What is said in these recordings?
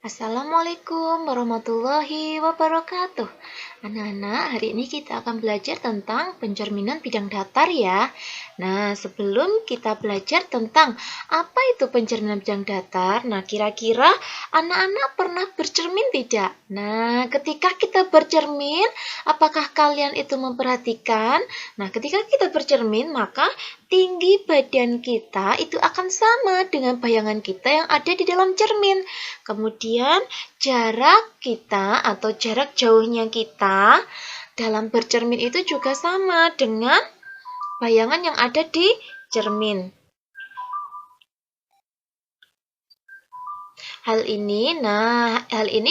Assalamualaikum warahmatullahi wabarakatuh. Anak-anak, hari ini kita akan belajar tentang pencerminan bidang datar ya. Nah, sebelum kita belajar tentang apa itu pencerminan bidang datar, nah kira-kira anak-anak pernah bercermin tidak? Nah, ketika kita bercermin, apakah kalian itu memperhatikan? Nah, ketika kita bercermin, maka tinggi badan kita itu akan sama dengan bayangan kita yang ada di dalam cermin. Kemudian jarak kita atau jarak jauhnya kita dalam bercermin itu juga sama dengan bayangan yang ada di cermin. Hal ini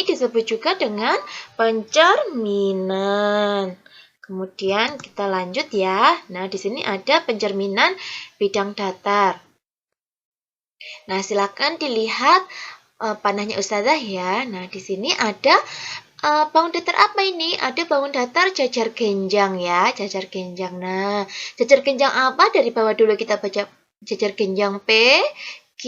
disebut juga dengan pencerminan. Kemudian kita lanjut ya. Nah, di sini ada pencerminan bidang datar. Nah, silakan dilihat panahnya Ustazah ya. Nah, di sini ada bangun datar apa ini? Ada bangun datar jajar genjang ya, jajar genjang. Nah, jajar genjang apa? Dari bawah dulu kita baca jajar genjang P, Q,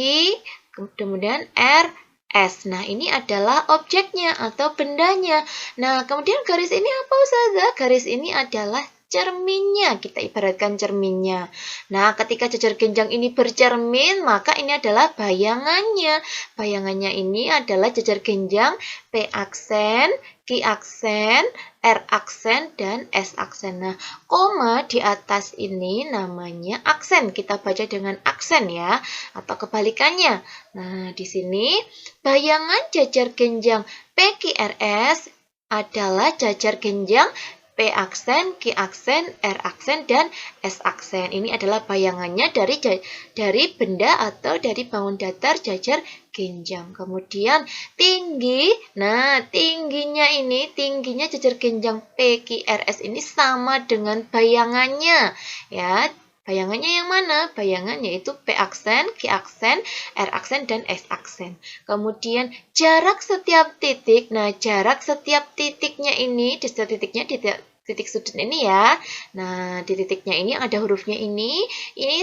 kemudian R, S. Nah, ini adalah objeknya atau bendanya. Nah, kemudian garis ini apa Ustazah? Garis ini adalah cerminnya, kita ibaratkan cerminnya. Nah, ketika jajar genjang ini bercermin, maka ini adalah bayangannya. Bayangannya ini adalah jajar genjang P aksen, Q aksen, R aksen, dan S aksen. Nah, koma di atas ini namanya aksen. Kita baca dengan aksen ya, atau kebalikannya. Nah, di sini bayangan jajar genjang PQRS adalah jajar genjang P aksen, Q aksen, R aksen, dan S aksen. Ini adalah bayangannya dari benda atau dari bangun datar jajar genjang. Kemudian tinggi, nah tingginya jajar genjang P, Q, R, S ini sama dengan bayangannya. Ya, bayangannya yang mana? Bayangan yaitu P aksen, Q aksen, R aksen, dan S aksen. Kemudian jarak setiap titik. Nah, jarak setiap titiknya ini, di setiap titiknya di titik sudut ini ya. Nah, di titiknya ini ada hurufnya ini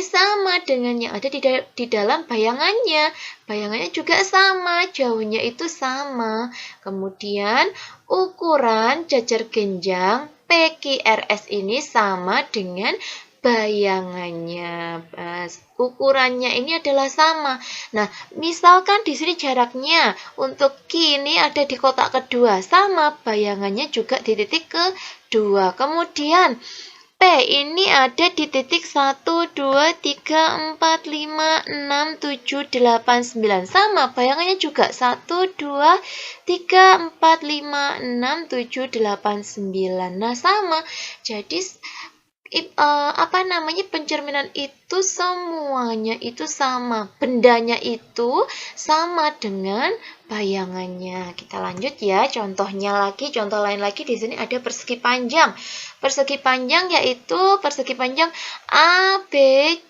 sama dengan yang ada di dalam bayangannya. Bayangannya juga sama, jauhnya itu sama. Kemudian ukuran jajar genjang PQRS ini sama dengan bayangannya. Ukurannya ini adalah sama. Nah, misalkan di sini jaraknya untuk Q ini ada di kotak kedua, sama bayangannya juga di titik kedua. Kemudian P ini ada di titik 1, 2, 3, 4, 5, 6, 7, 8, 9. Sama, bayangannya juga 1, 2, 3, 4, 5, 6, 7, 8, 9. Nah, sama. Jadi pencerminan itu semuanya itu sama, bendanya itu sama dengan bayangannya. Kita lanjut ya, contoh lain lagi di sini ada persegi panjang. Persegi panjang yaitu persegi panjang A, B,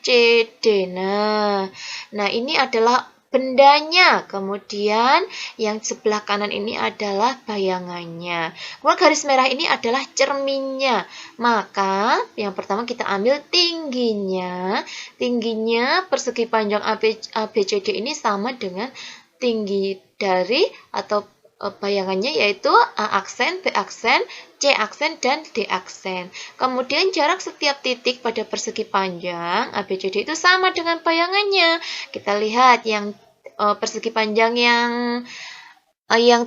C, D. Nah, ini adalah bendanya, kemudian yang sebelah kanan ini adalah bayangannya. Kemudian garis merah ini adalah cerminnya. Maka yang pertama kita ambil tingginya. Tingginya persegi panjang ABCD ini sama dengan tinggi dari atau bayangannya yaitu A aksen, B aksen, C aksen, dan D aksen. Kemudian jarak setiap titik pada persegi panjang ABCD itu sama dengan bayangannya. Kita lihat yang persegi panjang yang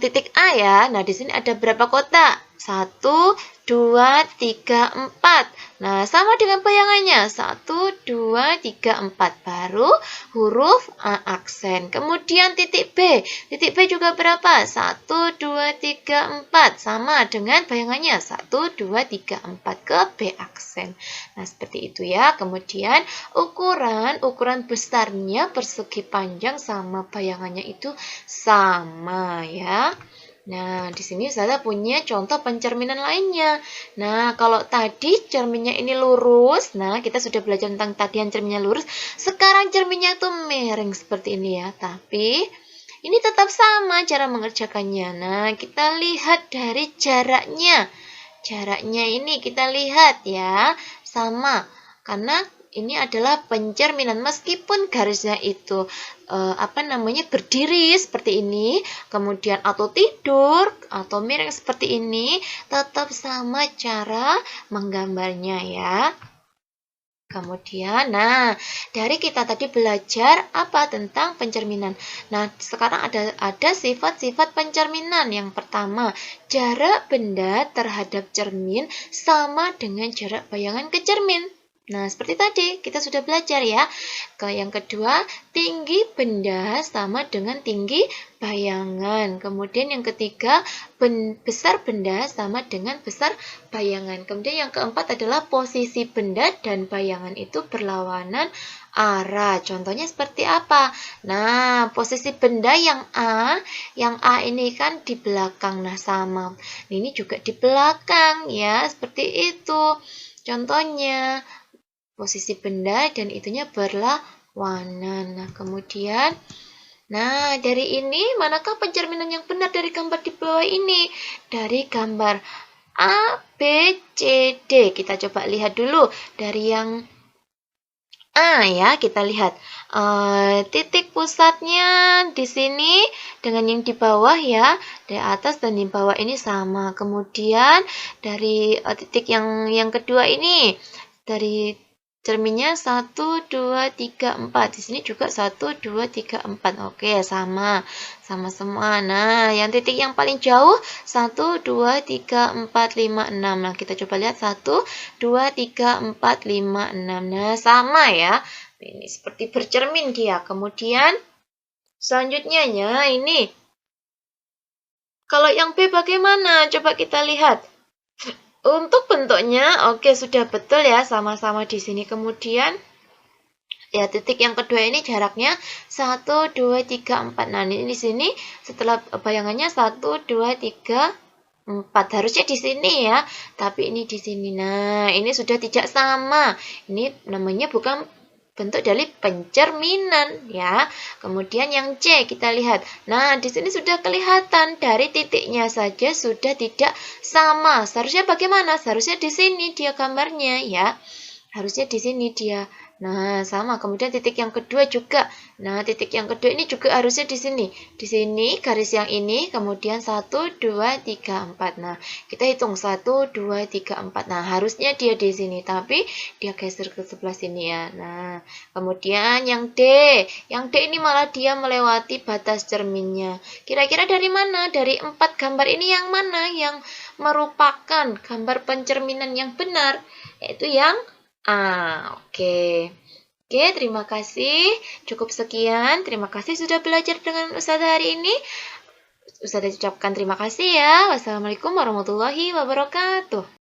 titik A ya. Nah, di sini ada berapa kotak? 1, 2, 3, 4. Nah, sama dengan bayangannya. 1, 2, 3, 4. Baru huruf A aksen. Kemudian titik B. Titik B juga berapa? 1, 2, 3, 4. Sama dengan bayangannya. 1, 2, 3, 4 ke B aksen. Nah, seperti itu ya. Kemudian ukuran besarnya persegi panjang sama bayangannya itu sama ya. Nah, di sini Ustazah punya contoh pencerminan lainnya. Nah, kalau tadi cerminnya ini lurus, nah kita sudah belajar tentang tadian cerminnya lurus. Sekarang cerminnya itu miring seperti ini ya. Tapi ini tetap sama cara mengerjakannya. Nah, kita lihat dari jaraknya. Jaraknya ini kita lihat ya, sama. Karena ini adalah pencerminan meskipun garisnya itu berdiri seperti ini, kemudian atau tidur atau miring seperti ini, tetap sama cara menggambarnya ya. Kemudian, dari kita tadi belajar apa tentang pencerminan. Nah, sekarang ada sifat-sifat pencerminan. Yang pertama, jarak benda terhadap cermin sama dengan jarak bayangan ke cermin. Nah, seperti tadi kita sudah belajar ya. Yang kedua, tinggi benda sama dengan tinggi bayangan. Kemudian yang ketiga, besar benda sama dengan besar bayangan. Kemudian yang keempat adalah posisi benda dan bayangan itu berlawanan arah. Contohnya seperti apa? Nah, posisi benda yang A ini kan di belakang. Nah, sama. Ini juga di belakang ya, seperti itu. Contohnya posisi benda dan itunya berlawanan. Nah, kemudian dari ini manakah pencerminan yang benar dari gambar di bawah ini? Dari gambar A, B, C, D. Kita coba lihat dulu dari yang A ya, kita lihat titik pusatnya di sini dengan yang di bawah ya, di atas dan di bawah ini sama. Kemudian dari titik yang kedua ini dari cerminnya 1, 2, 3, 4. Di sini juga 1, 2, 3, 4. Oke, sama semua. Nah, yang titik yang paling jauh 1, 2, 3, 4, 5, 6. Nah, kita coba lihat 1, 2, 3, 4, 5, 6. Nah, sama ya. Ini seperti bercermin dia. Kemudian selanjutnya ya, ini. Kalau yang B bagaimana? Coba kita lihat. Untuk bentuknya, oke sudah betul ya, sama-sama di sini. Kemudian, ya titik yang kedua ini jaraknya 1, 2, 3, 4. Nah, ini di sini setelah bayangannya 1, 2, 3, 4. Harusnya di sini ya, tapi ini di sini. Nah, ini sudah tidak sama. Ini namanya bukan bentuk dari pencerminan ya. Kemudian yang C kita lihat. Nah, di sini sudah kelihatan dari titiknya saja sudah tidak sama. Seharusnya bagaimana? Seharusnya di sini dia gambarnya ya. Harusnya di sini dia. Nah, sama. Kemudian titik yang kedua juga. Nah, titik yang kedua ini juga harusnya di sini. Di sini garis yang ini, kemudian 1, 2, 3, 4. Nah, kita hitung 1, 2, 3, 4. Nah, harusnya dia di sini, tapi dia geser ke sebelah sini ya. Nah, kemudian yang D. Yang D ini malah dia melewati batas cerminnya. Kira-kira dari mana? Dari 4 gambar ini yang mana yang merupakan gambar pencerminan yang benar? Yaitu yang oke. Oke, terima kasih. Cukup sekian. Terima kasih sudah belajar dengan Ustazah hari ini. Ustazah ucapkan terima kasih ya. Wassalamualaikum warahmatullahi wabarakatuh.